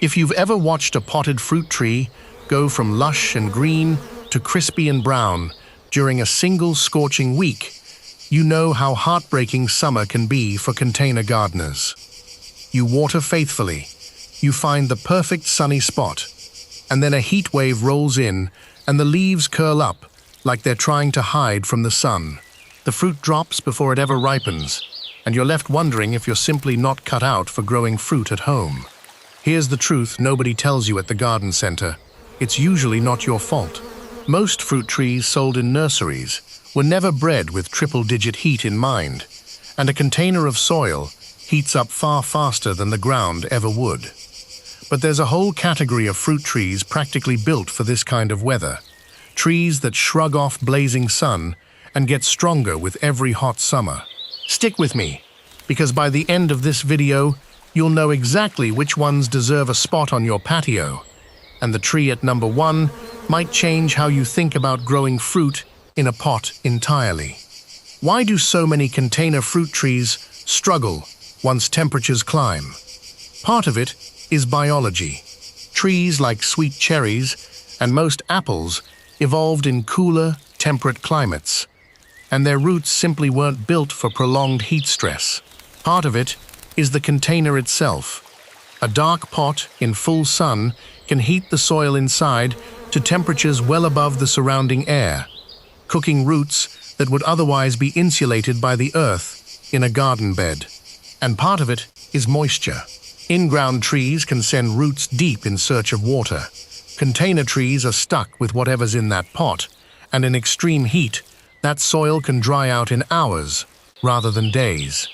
If you've ever watched a potted fruit tree go from lush and green to crispy and brown during a single scorching week, you know how heartbreaking summer can be for container gardeners. You water faithfully, you find the perfect sunny spot, and then a heat wave rolls in and the leaves curl up like they're trying to hide from the sun. The fruit drops before it ever ripens, and you're left wondering if you're simply not cut out for growing fruit at home. Here's the truth nobody tells you at the garden center. It's usually not your fault. Most fruit trees sold in nurseries were never bred with triple-digit heat in mind, and a container of soil heats up far faster than the ground ever would. But there's a whole category of fruit trees practically built for this kind of weather. Trees that shrug off blazing sun and get stronger with every hot summer. Stick with me, because by the end of this video, you'll know exactly which ones deserve a spot on your patio. And the tree at number 1 might change how you think about growing fruit in a pot entirely. Why do so many container fruit trees struggle once temperatures climb? Part of it is biology. Trees like sweet cherries and most apples evolved in cooler, temperate climates, and their roots simply weren't built for prolonged heat stress. Part of it is the container itself. A dark pot in full sun can heat the soil inside to temperatures well above the surrounding air, cooking roots that would otherwise be insulated by the earth in a garden bed. And part of it is moisture. In-ground trees can send roots deep in search of water. Container trees are stuck with whatever's in that pot, and in extreme heat, that soil can dry out in hours rather than days.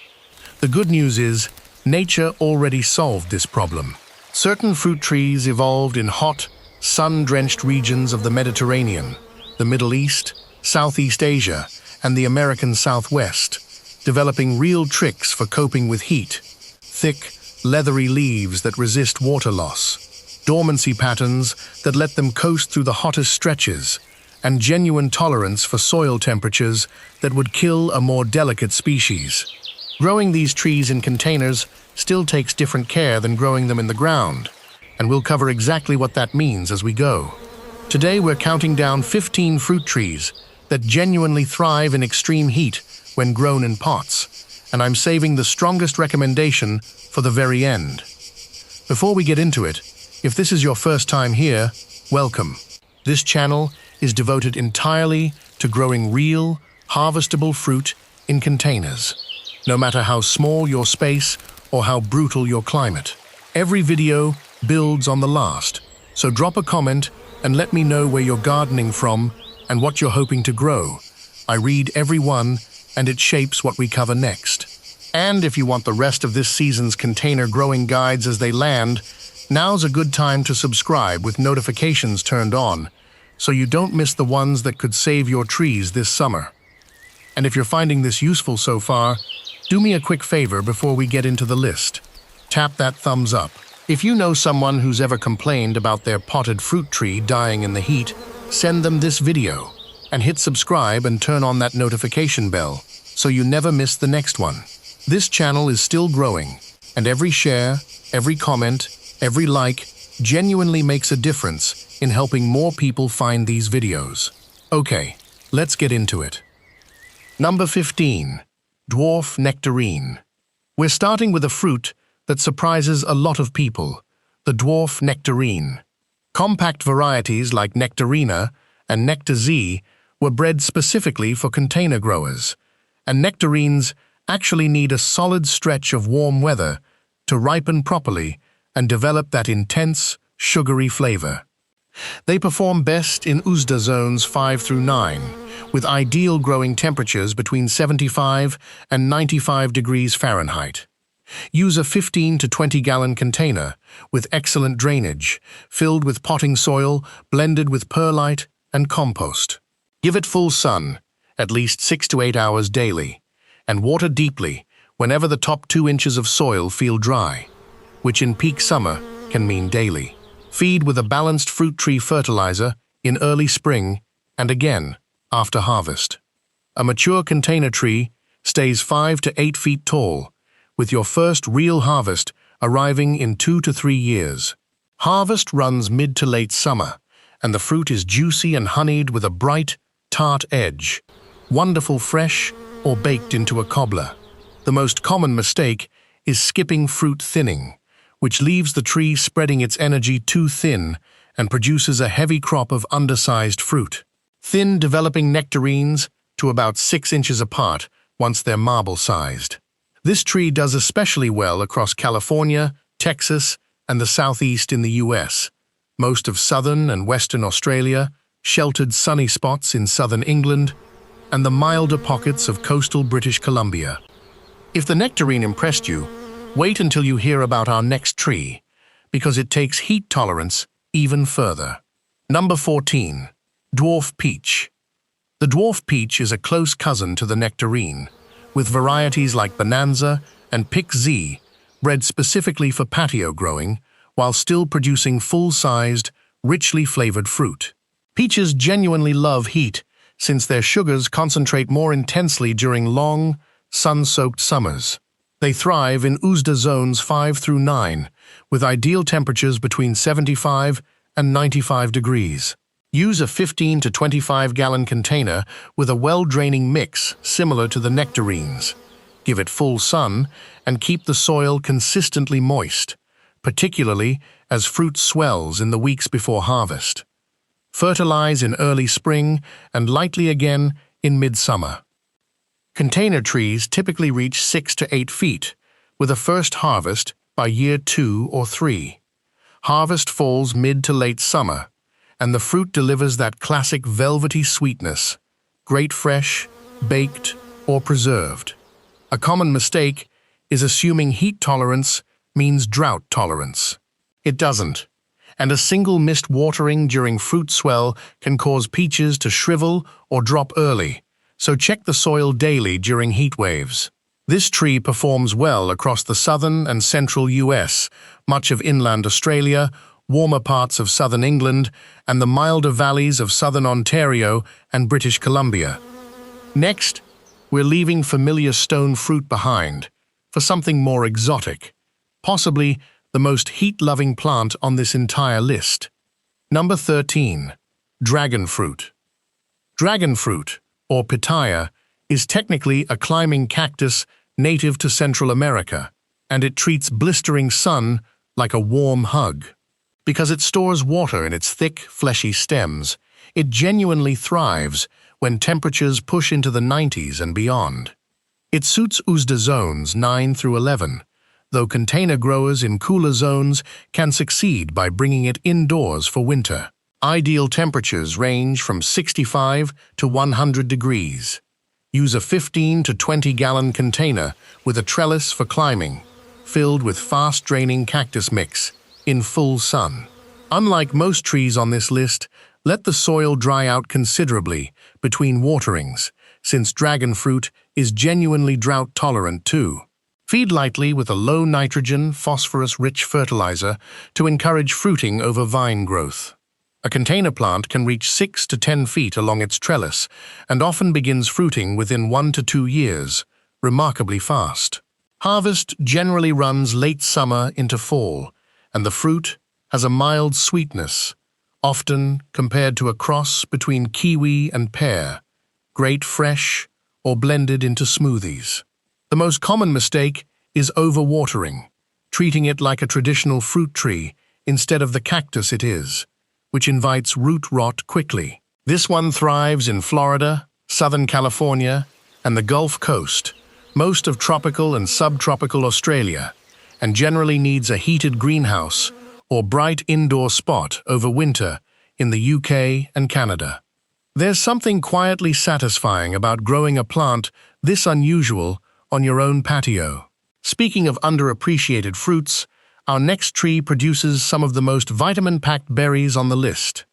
The good news is, nature already solved this problem. Certain fruit trees evolved in hot, sun-drenched regions of the Mediterranean, the Middle East, Southeast Asia, and the American Southwest, developing real tricks for coping with heat. Thick, leathery leaves that resist water loss, dormancy patterns that let them coast through the hottest stretches, and genuine tolerance for soil temperatures that would kill a more delicate species. Growing these trees in containers still takes different care than growing them in the ground, and we'll cover exactly what that means as we go. Today we're counting down 15 fruit trees that genuinely thrive in extreme heat when grown in pots, and I'm saving the strongest recommendation for the very end. Before we get into it, if this is your first time here, welcome. This channel is devoted entirely to growing real, harvestable fruit in containers, no matter how small your space or how brutal your climate. Every video builds on the last, so drop a comment and let me know where you're gardening from and what you're hoping to grow. I read every one, and it shapes what we cover next. And if you want the rest of this season's container growing guides as they land, now's a good time to subscribe with notifications turned on, so you don't miss the ones that could save your trees this summer. And if you're finding this useful so far, do me a quick favor before we get into the list. Tap that thumbs up. If you know someone who's ever complained about their potted fruit tree dying in the heat, send them this video, and hit subscribe and turn on that notification bell so you never miss the next one. This channel is still growing, and every share, every comment, every like genuinely makes a difference in helping more people find these videos. Okay, let's get into it. Number 15. Dwarf Nectarine. We're starting with a fruit that surprises a lot of people, the dwarf nectarine. Compact varieties like Nectarina and Nectar Z were bred specifically for container growers, and nectarines actually need a solid stretch of warm weather to ripen properly and develop that intense, sugary flavor. They perform best in USDA zones 5 through 9, with ideal growing temperatures between 75 and 95 degrees Fahrenheit. Use a 15 to 20-gallon container with excellent drainage, filled with potting soil blended with perlite and compost. Give it full sun, at least 6 to 8 hours daily, and water deeply whenever the top 2 inches of soil feel dry, which in peak summer can mean daily. Feed with a balanced fruit tree fertilizer in early spring and again after harvest. A mature container tree stays 5 to 8 feet tall, with your first real harvest arriving in 2 to 3 years. Harvest runs mid to late summer, and the fruit is juicy and honeyed with a bright, tart edge. Wonderful fresh or baked into a cobbler. The most common mistake is skipping fruit thinning, which leaves the tree spreading its energy too thin and produces a heavy crop of undersized fruit. Thin developing nectarines to about 6 inches apart once they're marble-sized. This tree does especially well across California, Texas, and the southeast in the US, most of southern and western Australia, sheltered sunny spots in southern England, and the milder pockets of coastal British Columbia. If the nectarine impressed you, wait until you hear about our next tree, because it takes heat tolerance even further. Number 14. Dwarf peach. The dwarf peach is a close cousin to the nectarine, with varieties like Bonanza and Pick Z bred specifically for patio growing, while still producing full-sized, richly flavored fruit. Peaches genuinely love heat, since their sugars concentrate more intensely during long, sun-soaked summers. They thrive in USDA zones 5 through 9, with ideal temperatures between 75 and 95 degrees. Use a 15 to 25-gallon container with a well-draining mix similar to the nectarines. Give it full sun and keep the soil consistently moist, particularly as fruit swells in the weeks before harvest. Fertilize in early spring and lightly again in midsummer. Container trees typically reach 6 to 8 feet, with a first harvest by year 2 or 3. Harvest falls mid to late summer, and the fruit delivers that classic velvety sweetness, great fresh, baked, or preserved. A common mistake is assuming heat tolerance means drought tolerance. It doesn't, and a single missed watering during fruit swell can cause peaches to shrivel or drop early, so check the soil daily during heat waves. This tree performs well across the southern and central US, much of inland Australia, warmer parts of southern England, and the milder valleys of southern Ontario and British Columbia. Next, we're leaving familiar stone fruit behind for something more exotic, possibly the most heat-loving plant on this entire list. Number 13. Dragon fruit. Dragon fruit, or pitaya, is technically a climbing cactus native to Central America, and it treats blistering sun like a warm hug. Because it stores water in its thick, fleshy stems, it genuinely thrives when temperatures push into the 90s and beyond. It suits USDA zones 9 through 11, though container growers in cooler zones can succeed by bringing it indoors for winter. Ideal temperatures range from 65 to 100 degrees. Use a 15 to 20-gallon container with a trellis for climbing, filled with fast-draining cactus mix, in full sun. Unlike most trees on this list, let the soil dry out considerably between waterings, since dragon fruit is genuinely drought-tolerant too. Feed lightly with a low-nitrogen, phosphorus-rich fertilizer to encourage fruiting over vine growth. A container plant can reach 6 to 10 feet along its trellis and often begins fruiting within 1 to 2 years, remarkably fast. Harvest generally runs late summer into fall, and the fruit has a mild sweetness, often compared to a cross between kiwi and pear, great fresh or blended into smoothies. The most common mistake is overwatering, treating it like a traditional fruit tree instead of the cactus it is, which invites root rot quickly. This one thrives in Florida, Southern California, and the Gulf Coast, most of tropical and subtropical Australia, and generally needs a heated greenhouse or bright indoor spot over winter in the UK and Canada. There's something quietly satisfying about growing a plant this unusual on your own patio. Speaking of underappreciated fruits, our next tree produces some of the most vitamin-packed berries on the list.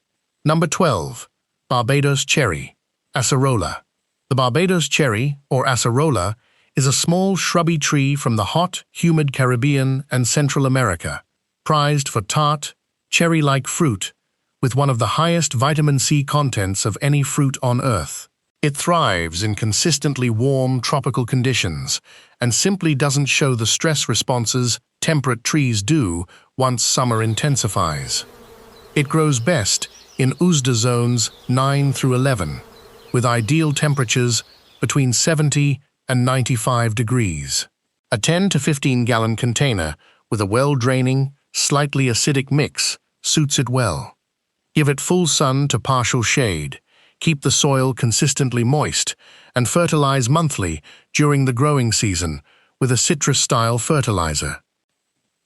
Number 12. Barbados cherry, acerola. The Barbados cherry, or acerola, is a small shrubby tree from the hot, humid Caribbean and Central America, prized for tart, cherry-like fruit, with one of the highest vitamin C contents of any fruit on Earth. It thrives in consistently warm tropical conditions and simply doesn't show the stress responses temperate trees do once summer intensifies. It grows best in USDA zones 9 through 11, with ideal temperatures between 70 and 95 degrees. A 10 to 15 gallon container with a well-draining, slightly acidic mix suits it well. Give it full sun to partial shade, keep the soil consistently moist, and fertilize monthly during the growing season with a citrus-style fertilizer.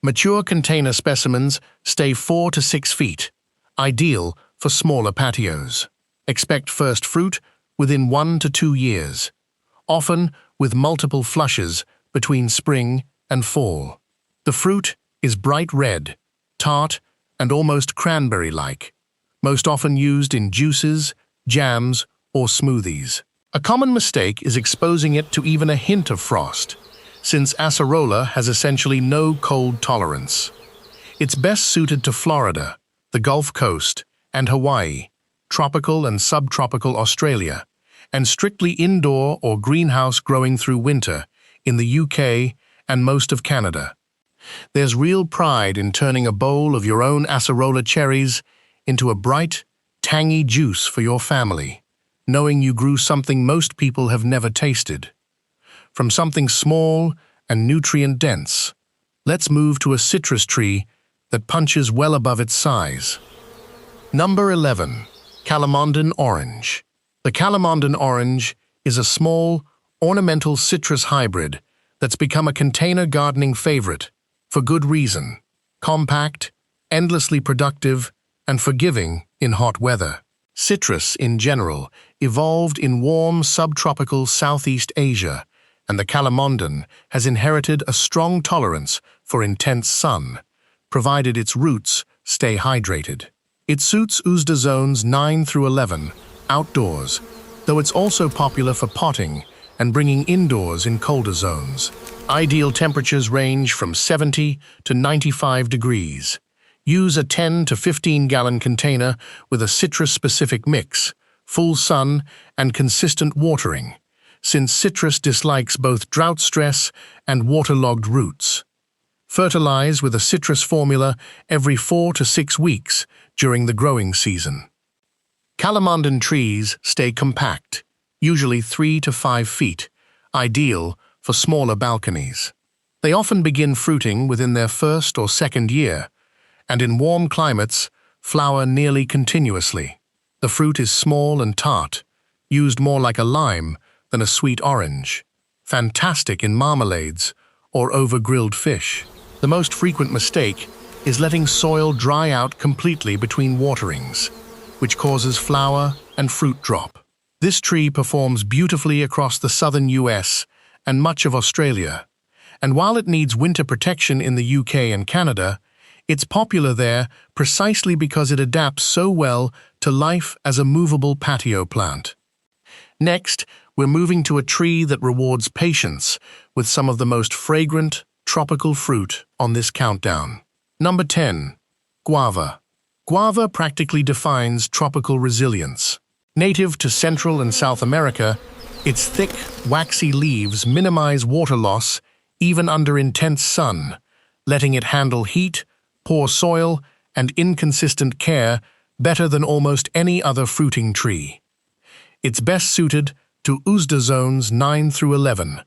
Mature container specimens stay 4 to 6 feet, ideal for smaller patios. Expect first fruit within 1 to 2 years, often with multiple flushes between spring and fall. The fruit is bright red, tart, and almost cranberry-like, most often used in juices, jams, or smoothies. A common mistake is exposing it to even a hint of frost, since acerola has essentially no cold tolerance. It's best suited to Florida, the Gulf Coast, and Hawaii, tropical and subtropical Australia, and strictly indoor or greenhouse growing through winter in the UK and most of Canada. There's real pride in turning a bowl of your own acerola cherries into a bright, tangy juice for your family, knowing you grew something most people have never tasted. From something small and nutrient-dense, let's move to a citrus tree that punches well above its size. Number 11. Calamondin orange. The Calamondin orange is a small, ornamental citrus hybrid that's become a container gardening favorite for good reason: compact, endlessly productive, and forgiving in hot weather. Citrus, in general, evolved in warm subtropical Southeast Asia, and the Calamondin has inherited a strong tolerance for intense sun, provided its roots stay hydrated. It suits USDA zones 9 through 11, outdoors, though it's also popular for potting and bringing indoors in colder zones. Ideal temperatures range from 70 to 95 degrees. Use a 10 to 15 gallon container with a citrus-specific mix, full sun, and consistent watering, since citrus dislikes both drought stress and waterlogged roots. Fertilize with a citrus formula every 4 to 6 weeks during the growing season. Calamondin trees stay compact, usually 3 to 5 feet, ideal for smaller balconies. They often begin fruiting within their first or second year, and in warm climates, flower nearly continuously. The fruit is small and tart, used more like a lime than a sweet orange. Fantastic in marmalades or over grilled fish. The most frequent mistake is letting soil dry out completely between waterings, which causes flower and fruit drop. This tree performs beautifully across the southern US and much of Australia, and while it needs winter protection in the UK and Canada, it's popular there precisely because it adapts so well to life as a movable patio plant. Next, we're moving to a tree that rewards patience with some of the most fragrant, tropical fruit on this countdown. Number 10. Guava. Guava practically defines tropical resilience. Native to Central and South America, its thick, waxy leaves minimize water loss even under intense sun, letting it handle heat, poor soil, and inconsistent care better than almost any other fruiting tree. It's best suited to USDA zones 9 through 11,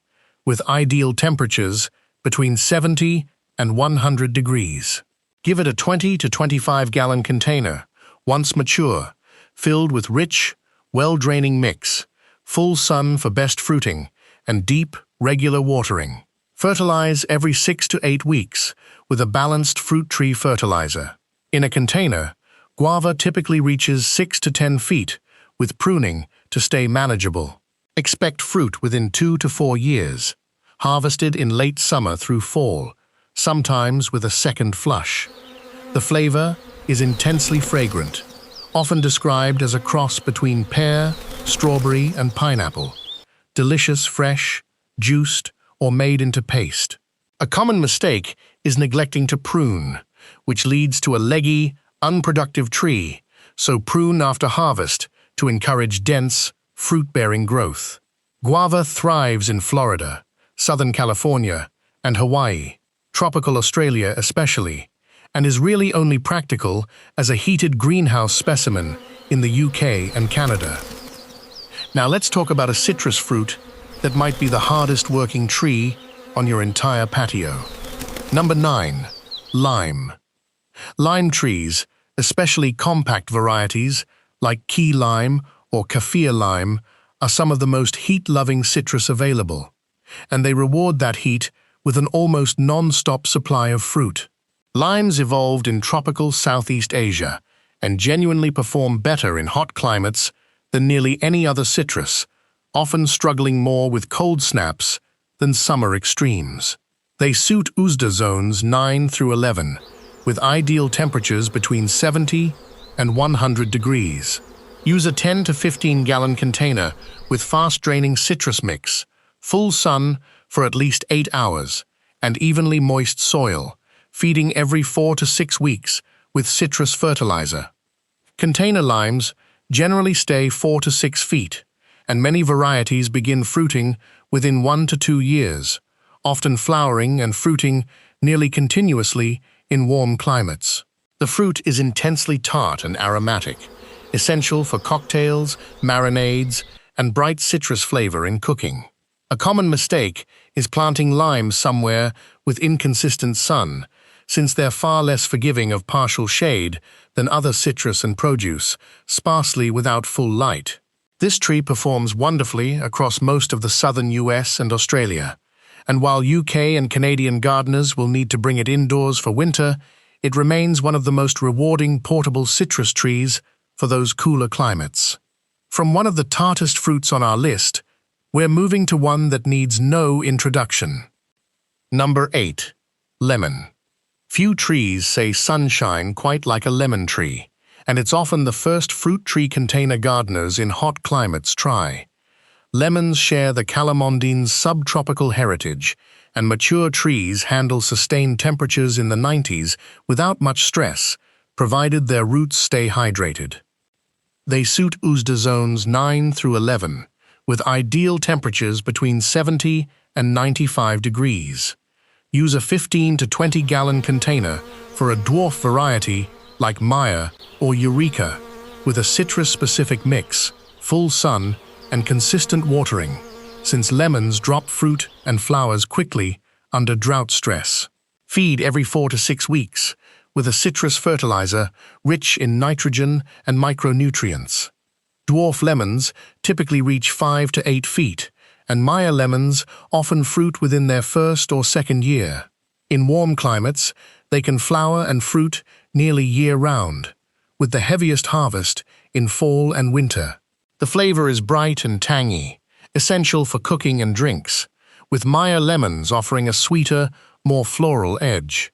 with ideal temperatures between 70 and 100 degrees. Give it a 20 to 25 gallon container, once mature, filled with rich, well-draining mix, full sun for best fruiting, and deep, regular watering. Fertilize every 6 to 8 weeks with a balanced fruit tree fertilizer. In a container, guava typically reaches 6 to 10 feet, with pruning to stay manageable. Expect fruit within 2 to 4 years, harvested in late summer through fall, sometimes with a second flush. The flavor is intensely fragrant, often described as a cross between pear, strawberry, and pineapple. Delicious, fresh, juiced, or made into paste. A common mistake is neglecting to prune, which leads to a leggy, unproductive tree, so prune after harvest to encourage dense, fruit-bearing growth. Guava thrives in Florida, Southern California, and Hawaii, tropical Australia especially, and is really only practical as a heated greenhouse specimen in the UK and Canada. Now let's talk about a citrus fruit that might be the hardest working tree on your entire patio. Number 9. Lime. Lime trees, especially compact varieties like key lime or kaffir lime, are some of the most heat-loving citrus available, and they reward that heat with an almost non-stop supply of fruit. Limes evolved in tropical Southeast Asia and genuinely perform better in hot climates than nearly any other citrus, often struggling more with cold snaps than summer extremes. They suit USDA zones 9 through 11, with ideal temperatures between 70 and 100 degrees. Use a 10 to 15 gallon container with fast-draining citrus mix, full sun for at least 8 hours, and evenly moist soil, feeding every 4 to 6 weeks with citrus fertilizer. Container limes generally stay 4 to 6 feet, and many varieties begin fruiting within 1 to 2 years, often flowering and fruiting nearly continuously in warm climates. The fruit is intensely tart and aromatic, essential for cocktails, marinades, and bright citrus flavor in cooking. A common mistake is planting limes somewhere with inconsistent sun, since they're far less forgiving of partial shade than other citrus and produce, sparsely without full light. This tree performs wonderfully across most of the southern US and Australia, and while UK and Canadian gardeners will need to bring it indoors for winter, it remains one of the most rewarding portable citrus trees for those cooler climates. From one of the tartest fruits on our list, we're moving to one that needs no introduction. Number 8. Lemon. Few trees say sunshine quite like a lemon tree, and it's often the first fruit tree container gardeners in hot climates try. Lemons share the Calamondin's subtropical heritage, and mature trees handle sustained temperatures in the 90s without much stress, provided their roots stay hydrated. They suit USDA zones 9 through 11, with ideal temperatures between 70 and 95 degrees. Use a 15 to 20 gallon container for a dwarf variety like Maya or Eureka, with a citrus-specific mix, full sun, and consistent watering, since lemons drop fruit and flowers quickly under drought stress. Feed every 4 to 6 weeks with a citrus fertilizer rich in nitrogen and micronutrients. Dwarf lemons typically reach 5 to 8 feet, and Maya lemons often fruit within their first or second year. In warm climates, they can flower and fruit nearly year-round, with the heaviest harvest in fall and winter. The flavor is bright and tangy, essential for cooking and drinks, with Maya lemons offering a sweeter, more floral edge.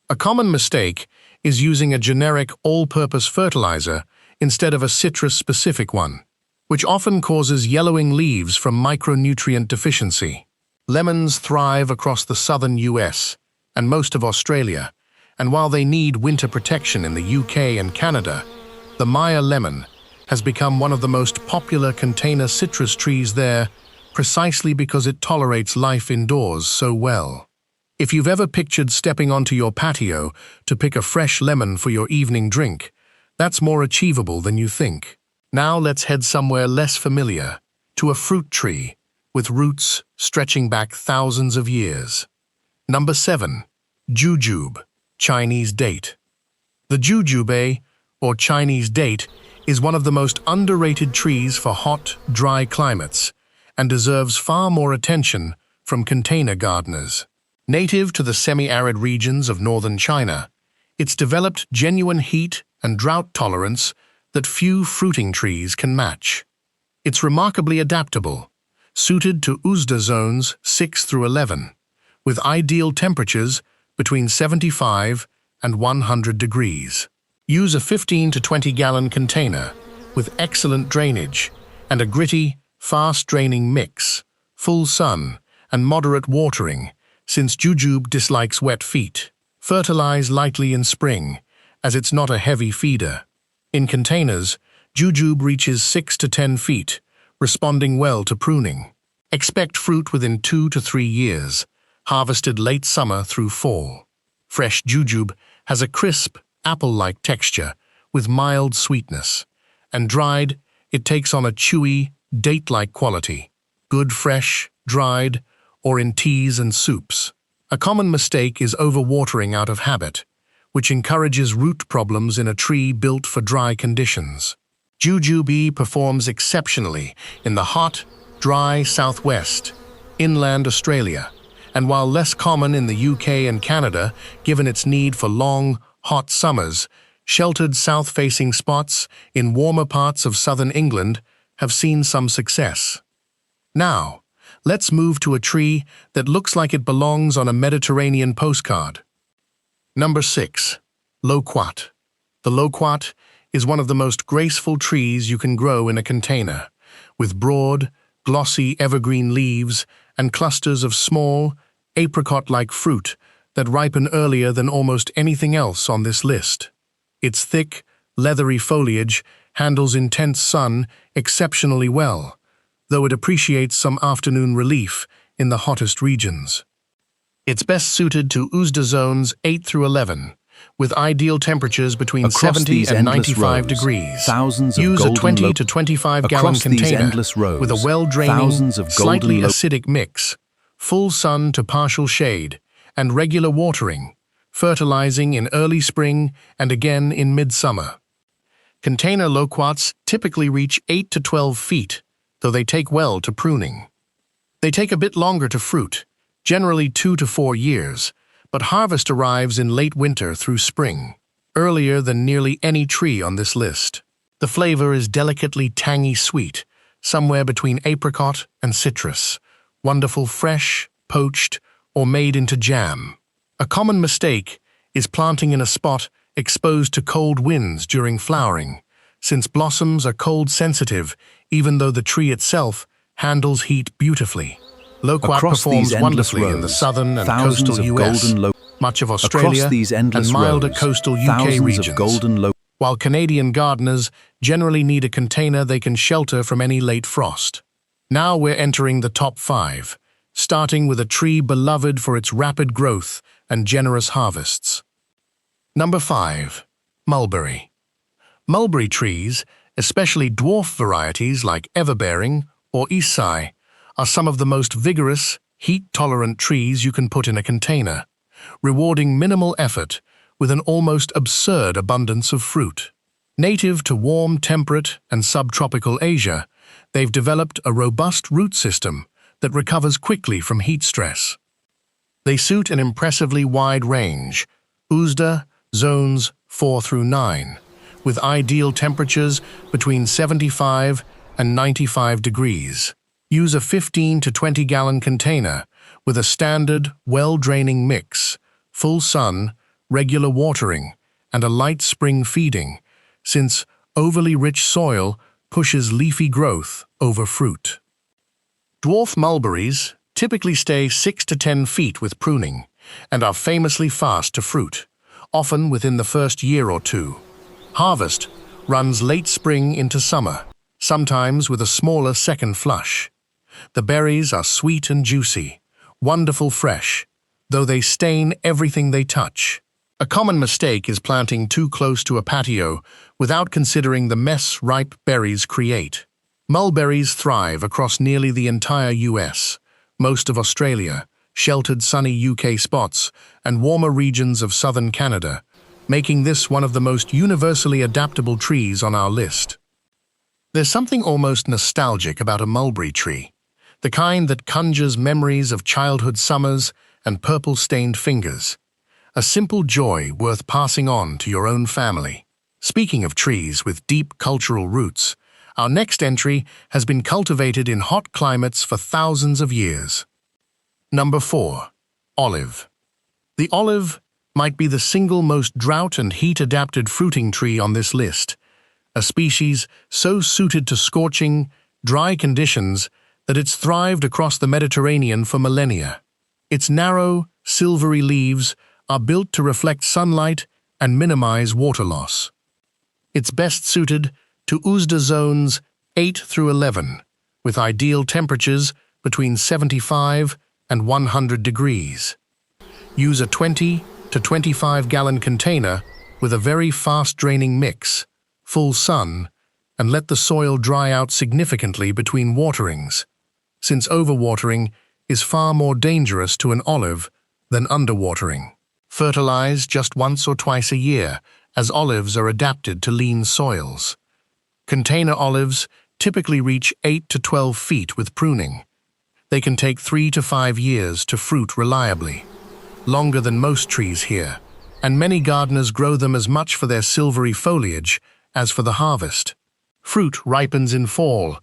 A common mistake is using a generic all-purpose fertilizer instead of a citrus-specific one, which often causes yellowing leaves from micronutrient deficiency. Lemons thrive across the southern US and most of Australia, and while they need winter protection in the UK and Canada, the Maya lemon has become one of the most popular container citrus trees there precisely because it tolerates life indoors so well. If you've ever pictured stepping onto your patio to pick a fresh lemon for your evening drink, that's more achievable than you think. Now let's head somewhere less familiar, to a fruit tree with roots stretching back thousands of years. Number 7. Jujube, Chinese date. The jujube, or Chinese date, is one of the most underrated trees for hot, dry climates and deserves far more attention from container gardeners. Native to the semi-arid regions of northern China, it's developed genuine heat and drought tolerance that few fruiting trees can match. It's remarkably adaptable, suited to USDA zones 6 through 11, with ideal temperatures between 75 and 100 degrees. Use a 15 to 20 gallon container with excellent drainage and a gritty, fast-draining mix, full sun, and moderate watering, since jujube dislikes wet feet. Fertilize lightly in spring, as it's not a heavy feeder. In containers, jujube reaches 6 to 10 feet, responding well to pruning. Expect fruit within 2 to 3 years, harvested late summer through fall. Fresh jujube has a crisp, apple-like texture with mild sweetness, and dried, it takes on a chewy, date-like quality, good fresh, dried, or in teas and soups. A common mistake is overwatering out of habit, which encourages root problems in a tree built for dry conditions. Jujube performs exceptionally in the hot, dry southwest, inland Australia, and while less common in the UK and Canada, given its need for long, hot summers, sheltered south-facing spots in warmer parts of southern England have seen some success. Now, let's move to a tree that looks like it belongs on a Mediterranean postcard. Number 6. Loquat. The loquat is one of the most graceful trees you can grow in a container, with broad, glossy evergreen leaves and clusters of small, apricot-like fruit that ripen earlier than almost anything else on this list. Its thick, leathery foliage handles intense sun exceptionally well, though it appreciates some afternoon relief in the hottest regions. It's best suited to USDA zones 8 through 11, with ideal temperatures between 70 and 95 degrees. Use a 20 to 25 gallon container with a well-draining, slightly acidic mix, full sun to partial shade, and regular watering, fertilizing in early spring and again in midsummer. Container loquats typically reach 8 to 12 feet, though they take well to pruning. They take a bit longer to fruit, generally 2 to 4 years, but harvest arrives in late winter through spring, earlier than nearly any tree on this list. The flavor is delicately tangy sweet, somewhere between apricot and citrus, wonderful fresh, poached, or made into jam. A common mistake is planting in a spot exposed to cold winds during flowering, since blossoms are cold sensitive even though the tree itself handles heat beautifully. Loquat performs wonderfully in the southern and coastal US, much of Australia, and milder coastal UK regions, while Canadian gardeners generally need a container they can shelter from any late frost. Now we're entering the top 5, starting with a tree beloved for its rapid growth and generous harvests. Number 5. Mulberry. Mulberry trees, especially dwarf varieties like everbearing or Isai, are some of the most vigorous, heat-tolerant trees you can put in a container, rewarding minimal effort with an almost absurd abundance of fruit. Native to warm, temperate, and subtropical Asia, they've developed a robust root system that recovers quickly from heat stress. They suit an impressively wide range, USDA zones 4 through 9, with ideal temperatures between 75 and 95 degrees. Use a 15 to 20 gallon container with a standard, well-draining mix, full sun, regular watering, and a light spring feeding, since overly rich soil pushes leafy growth over fruit. Dwarf mulberries typically stay 6 to 10 feet with pruning and are famously fast to fruit, often within the first year or two. Harvest runs late spring into summer, sometimes with a smaller second flush. The berries are sweet and juicy, wonderful fresh, though they stain everything they touch. A common mistake is planting too close to a patio without considering the mess ripe berries create. Mulberries thrive across nearly the entire US, most of Australia, sheltered sunny UK spots, and warmer regions of southern Canada, making this one of the most universally adaptable trees on our list. There's something almost nostalgic about a mulberry tree, the kind that conjures memories of childhood summers and purple-stained fingers. A simple joy worth passing on to your own family. Speaking of trees with deep cultural roots, our next entry has been cultivated in hot climates for thousands of years. Number 4. Olive. The olive might be the single most drought and heat-adapted fruiting tree on this list, a species so suited to scorching, dry conditions that it's thrived across the Mediterranean for millennia. Its narrow, silvery leaves are built to reflect sunlight and minimize water loss. It's best suited to USDA zones 8 through 11, with ideal temperatures between 75 and 100 degrees. Use a 20 to 25-gallon container with a very fast-draining mix, full sun, and let the soil dry out significantly between waterings, since overwatering is far more dangerous to an olive than underwatering. Fertilize just once or twice a year, as olives are adapted to lean soils. Container olives typically reach 8 to 12 feet with pruning. They can take 3 to 5 years to fruit reliably, longer than most trees here, and many gardeners grow them as much for their silvery foliage as for the harvest. Fruit ripens in fall,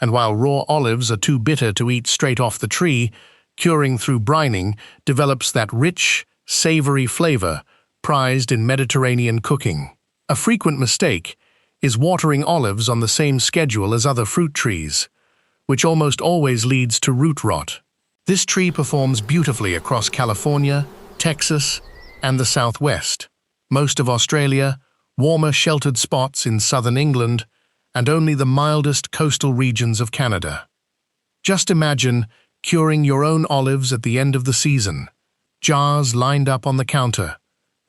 and while raw olives are too bitter to eat straight off the tree, curing through brining develops that rich, savory flavor prized in Mediterranean cooking. A frequent mistake is watering olives on the same schedule as other fruit trees, which almost always leads to root rot. This tree performs beautifully across California, Texas, and the Southwest, most of Australia, warmer sheltered spots in southern England, and only the mildest coastal regions of Canada. Just imagine curing your own olives at the end of the season, jars lined up on the counter,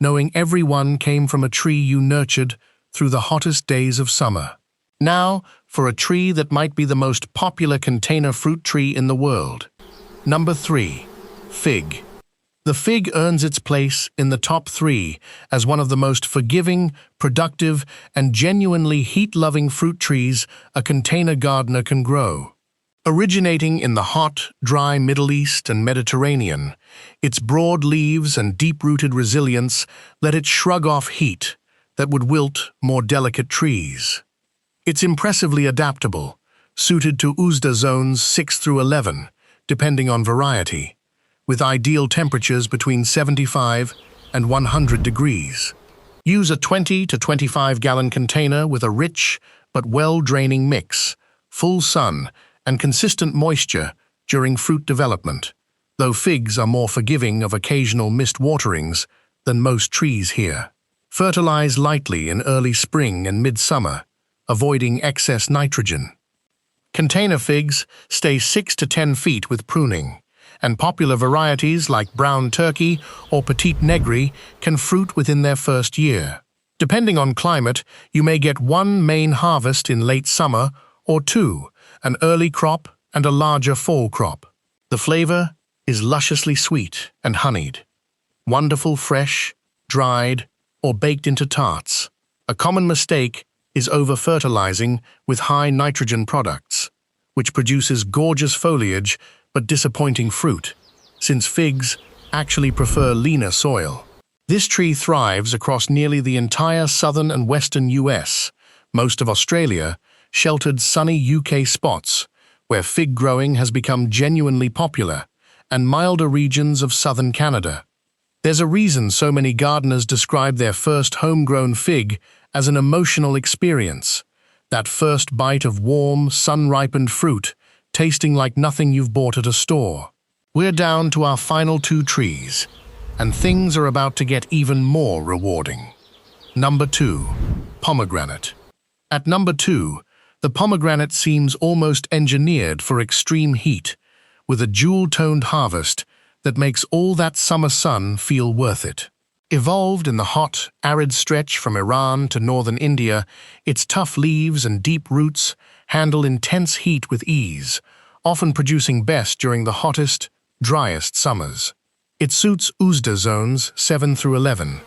knowing every one came from a tree you nurtured through the hottest days of summer. Now, for a tree that might be the most popular container fruit tree in the world. Number 3. Fig. The fig earns its place in the top 3 as one of the most forgiving, productive, and genuinely heat-loving fruit trees a container gardener can grow. Originating in the hot, dry Middle East and Mediterranean, its broad leaves and deep-rooted resilience let it shrug off heat that would wilt more delicate trees. It's impressively adaptable, suited to USDA zones 6 through 11, depending on variety, with ideal temperatures between 75 and 100 degrees. Use a 20 to 25-gallon container with a rich but well-draining mix, full sun, and consistent moisture during fruit development, though figs are more forgiving of occasional missed waterings than most trees here. Fertilize lightly in early spring and midsummer, avoiding excess nitrogen. Container figs stay 6 to 10 feet with pruning, and popular varieties like brown turkey or petit negri can fruit within their first year. Depending on climate, you may get one main harvest in late summer or two, an early crop and a larger fall crop. The flavor is lusciously sweet and honeyed, wonderful fresh, dried, or baked into tarts. A common mistake is over-fertilizing with high nitrogen products, which produces gorgeous foliage but disappointing fruit, since figs actually prefer leaner soil. This tree thrives across nearly the entire southern and western US, most of Australia, sheltered sunny UK spots, where fig growing has become genuinely popular, and milder regions of southern Canada. There's a reason so many gardeners describe their first homegrown fig as an emotional experience, that first bite of warm, sun-ripened fruit, tasting like nothing you've bought at a store. We're down to our final 2 trees, and things are about to get even more rewarding. Number 2. Pomegranate. At number 2, the pomegranate seems almost engineered for extreme heat, with a jewel-toned harvest that makes all that summer sun feel worth it. Evolved in the hot, arid stretch from Iran to northern India, its tough leaves and deep roots handle intense heat with ease, often producing best during the hottest, driest summers. It suits USDA zones 7 through 11,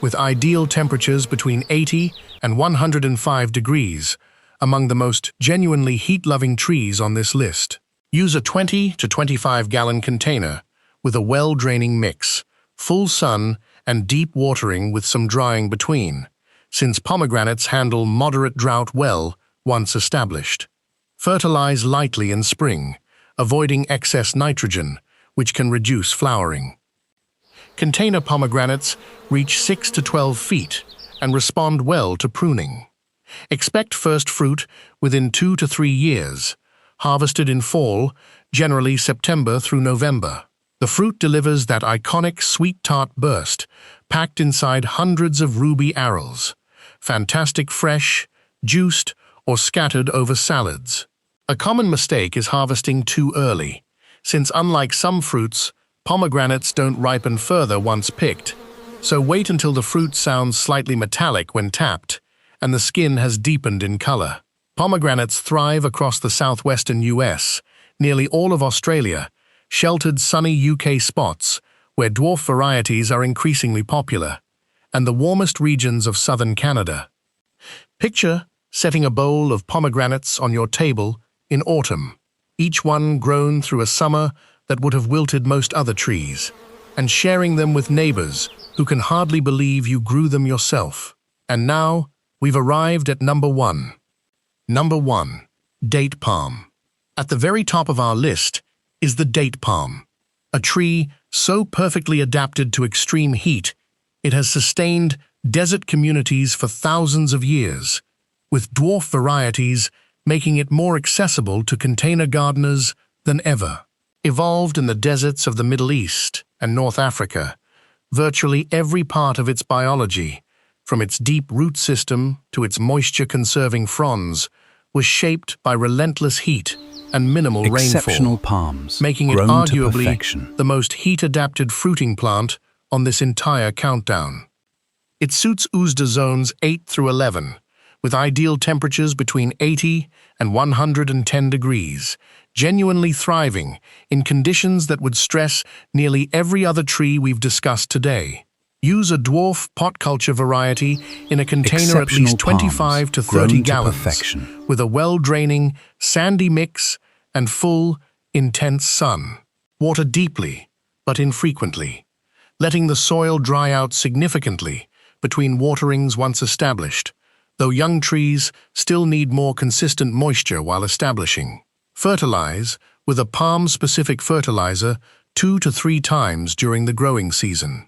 with ideal temperatures between 80 and 105 degrees, among the most genuinely heat-loving trees on this list. Use a 20 to 25-gallon container with a well-draining mix, full sun, and deep watering with some drying between, since pomegranates handle moderate drought well once established. Fertilize lightly in spring, avoiding excess nitrogen, which can reduce flowering. Container pomegranates reach 6 to 12 feet and respond well to pruning. Expect first fruit within 2 to 3 years, harvested in fall, generally September through November. The fruit delivers that iconic sweet tart burst, packed inside hundreds of ruby arils, fantastic fresh, juiced, or scattered over salads. A common mistake is harvesting too early, since unlike some fruits, pomegranates don't ripen further once picked, So wait until the fruit sounds slightly metallic when tapped, and the skin has deepened in color. Pomegranates thrive across the southwestern US, nearly all of Australia, sheltered sunny UK spots where dwarf varieties are increasingly popular, and the warmest regions of southern Canada. Picture setting a bowl of pomegranates on your table in autumn, each one grown through a summer that would have wilted most other trees, and sharing them with neighbors who can hardly believe you grew them yourself. And now, we've arrived at number 1. Number 1. Date palm. At the very top of our list is the date palm, a tree so perfectly adapted to extreme heat, it has sustained desert communities for thousands of years, with dwarf varieties making it more accessible to container gardeners than ever. Evolved in the deserts of the Middle East and North Africa, virtually every part of its biology, from its deep root system to its moisture-conserving fronds, was shaped by relentless heat and minimal Exceptional rainfall, palms, making it grown to arguably perfection. the most heat-adapted fruiting plant on this entire countdown. It suits USDA zones 8 through 11, with ideal temperatures between 80 and 110 degrees, genuinely thriving in conditions that would stress nearly every other tree we've discussed today. Use a dwarf pot culture variety in a container at least 25 to 30 gallons, with a well-draining, sandy mix and full, intense sun. Water deeply, but infrequently, letting the soil dry out significantly between waterings once established, though young trees still need more consistent moisture while establishing. Fertilize with a palm-specific fertilizer 2 to 3 times during the growing season.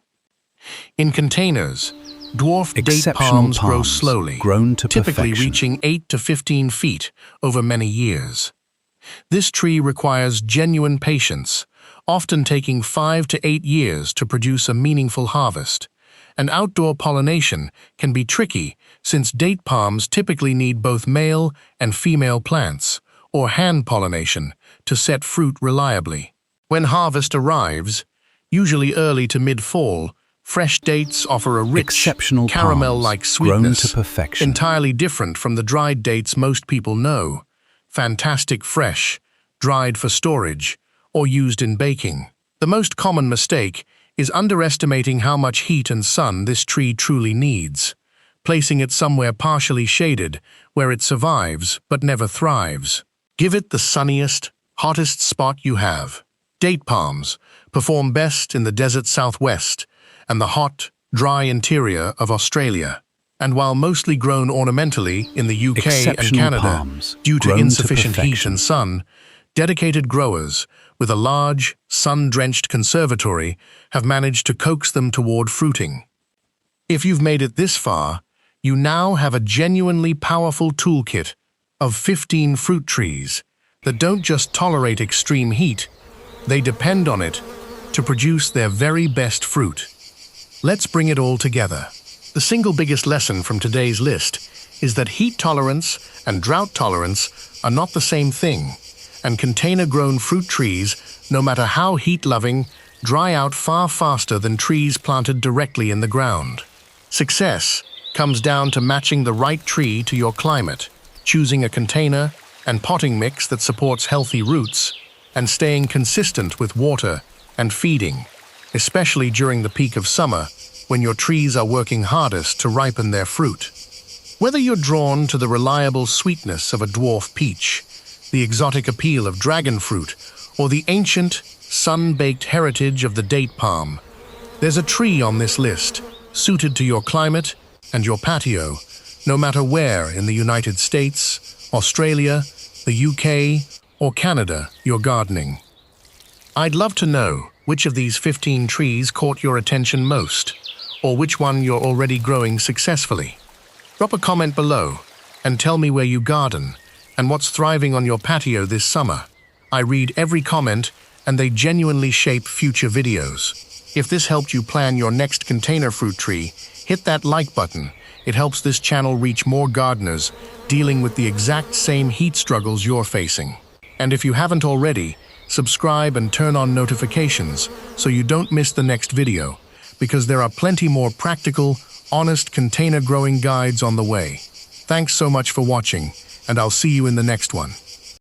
In containers, dwarf date palms grow slowly, typically reaching 8 to 15 feet over many years. This tree requires genuine patience, often taking 5 to 8 years to produce a meaningful harvest. And outdoor pollination can be tricky since date palms typically need both male and female plants, or hand pollination, to set fruit reliably. When harvest arrives, usually early to mid-fall, fresh dates offer a rich, caramel-like sweetness, entirely different from the dried dates most people know. Fantastic fresh, dried for storage, or used in baking. The most common mistake is underestimating how much heat and sun this tree truly needs, placing it somewhere partially shaded, where it survives but never thrives. Give it the sunniest, hottest spot you have. Date palms perform best in the desert southwest and the hot, dry interior of Australia. And while mostly grown ornamentally in the UK and Canada due to insufficient heat and sun, dedicated growers with a large, sun-drenched conservatory have managed to coax them toward fruiting. If you've made it this far, you now have a genuinely powerful toolkit of 15 fruit trees that don't just tolerate extreme heat, they depend on it to produce their very best fruit. Let's bring it all together. The single biggest lesson from today's list is that heat tolerance and drought tolerance are not the same thing, and container-grown fruit trees, no matter how heat-loving, dry out far faster than trees planted directly in the ground. Success comes down to matching the right tree to your climate, choosing a container and potting mix that supports healthy roots, and staying consistent with water and feeding, especially during the peak of summer, when your trees are working hardest to ripen their fruit. Whether you're drawn to the reliable sweetness of a dwarf peach, the exotic appeal of dragon fruit, or the ancient, sun-baked heritage of the date palm, there's a tree on this list, suited to your climate and your patio, no matter where in the United States, Australia, the UK, or Canada you're gardening. I'd love to know which of these 15 trees caught your attention most, or which one you're already growing successfully. Drop a comment below and tell me where you garden and what's thriving on your patio this summer. I read every comment and they genuinely shape future videos. If this helped you plan your next container fruit tree, hit that like button. It helps this channel reach more gardeners dealing with the exact same heat struggles you're facing. And if you haven't already, subscribe and turn on notifications so you don't miss the next video, because there are plenty more practical, honest container growing guides on the way. Thanks so much for watching, and I'll see you in the next one.